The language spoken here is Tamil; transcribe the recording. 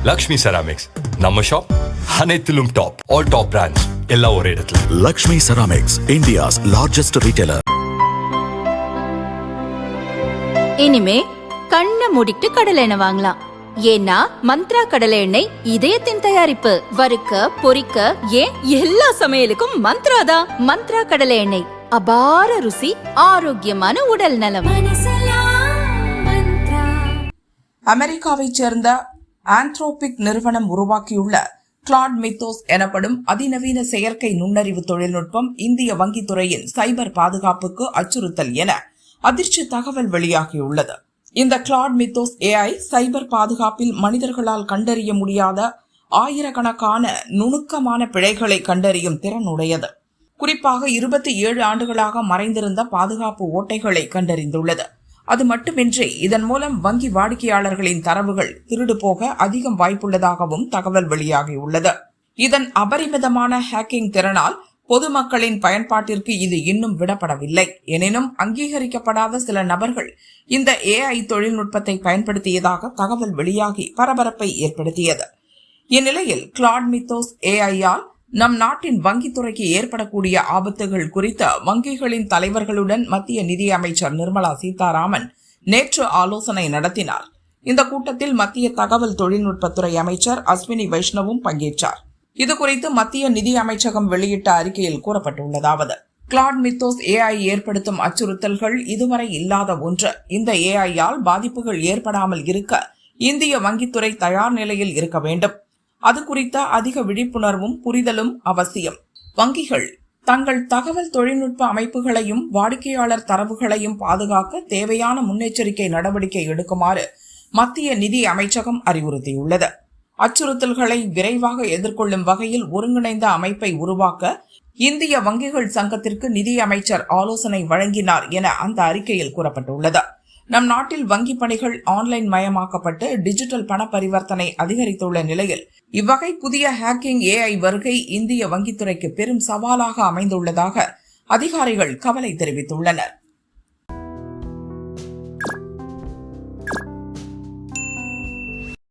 லக்ஷ்மி செராமிக்ஸ் நம்ம ஷாப் அனைத்திலும் டாப். ஆல் டாப் பிராண்ட்ஸ் எல்லாம் ஒரே இடத்துல. Lakshmi ceramics, India's largest retailer. இனிமே கண்ணை மூடிட்டு கடலை எண்ணெய் வாங்கலாம். ஏன்னா மந்த்ரா கடலை எண்ணெய் இதயத்தின் தயாரிப்பு. வறுக்க பொரிக்க ஏன் எல்லா சமையலுக்கும் மந்த்ரா தான். மந்த்ரா கடலை எண்ணெய், அபார ருசி, ஆரோக்கியமான உடல் நலம். அமெரிக்காவைச் சேர்ந்த ஆந்த்ரோபிக் நிறுவனம் உருவாக்கியுள்ள கிளாட் மித்தோஸ் எனப்படும் அதிநவீன செயற்கை நுண்ணறிவு தொழில்நுட்பம் இந்திய வங்கித்துறையின் சைபர் பாதுகாப்புக்கு அச்சுறுத்தல் என அதிர்ச்சி தகவல் வெளியாகியுள்ளது. இந்த கிளாட் மித்தோஸ் ஏஐ சைபர் பாதுகாப்பில் மனிதர்களால் கண்டறிய முடியாத ஆயிரக்கணக்கான நுணுக்கமான பிழைகளை கண்டறியும் திறனுடையது. குறிப்பாக 27 ஆண்டுகளாக மறைந்திருந்த பாதுகாப்பு ஓட்டைகளை கண்டறிந்துள்ளது. அது மட்டுமின்றி இதன் மூலம் வங்கி வாடிக்கையாளர்களின் தரவுகள் திருடு போக அதிகம் வாய்ப்புள்ளதாகவும் தகவல் வெளியாகியுள்ளது. இதன் அபரிமிதமான ஹேக்கிங் திறனால் பொதுமக்களின் பயன்பாட்டிற்கு இது இன்னும் விடப்படவில்லை. எனினும் அங்கீகரிக்கப்படாத சில நபர்கள் இந்த ஏஐ தொழில்நுட்பத்தை பயன்படுத்தியதாக தகவல் வெளியாகி பரபரப்பை ஏற்படுத்தியது. இந்நிலையில் கிளாட் மித்தோஸ் ஏஐயால் நம் நாட்டின் வங்கித்துறைக்கு ஏற்படக்கூடிய ஆபத்துகள் குறித்த வங்கிகளின் தலைவர்களுடன் மத்திய நிதி அமைச்சர் நிர்மலா சீதாராமன் நேற்று ஆலோசனை நடத்தினார். இந்த கூட்டத்தில் மத்திய தகவல் தொழில்நுட்பத்துறை அமைச்சர் அஸ்வினி வைஷ்ணவும் பங்கேற்றார். இதுகுறித்து மத்திய நிதி அமைச்சகம் வெளியிட்ட அறிக்கையில் கூறப்பட்டுள்ளதாவது: கிளாட் மித்தோஸ் ஏஐ ஏற்படுத்தும் அச்சுறுத்தல்கள் இதுவரை இல்லாத ஒன்று. இந்த ஏஐயால் பாதிப்புகள் ஏற்படாமல் இருக்க இந்திய வங்கித்துறை தயார் நிலையில் இருக்க வேண்டும். அது குறித்த அதிக விழிப்புணர்வும் புரிதலும் அவசியம். வங்கிகள் தங்கள் தகவல் தொழில்நுட்ப அமைப்புகளையும் வாடிக்கையாளர் தரவுகளையும் பாதுகாக்க தேவையான முன்னெச்சரிக்கை நடவடிக்கை எடுக்குமாறு மத்திய நிதி அமைச்சகம் அறிவுறுத்தியுள்ளது. அச்சுறுத்தல்களை விரைவாக எதிர்கொள்ளும் வகையில் ஒருங்கிணைந்த அமைப்பை உருவாக்க இந்திய வங்கிகள் சங்கத்திற்கு நிதி அமைச்சர் ஆலோசனை வழங்கினார் என அந்த அறிக்கையில் கூறப்பட்டுள்ளது. நம் நாட்டில் வங்கி பணிகள் ஆன்லைன் மயமாக்கப்பட்டு டிஜிட்டல் பண பரிவர்த்தனை அதிகரித்துள்ள நிலையில் இவ்வகை புதிய ஹேக்கிங் ஏஐ வருகை இந்திய வங்கித்துறைக்கு பெரும் சவாலாக அமைந்துள்ளதாக அதிகாரிகள் கவலை தெரிவித்துள்ளனர்.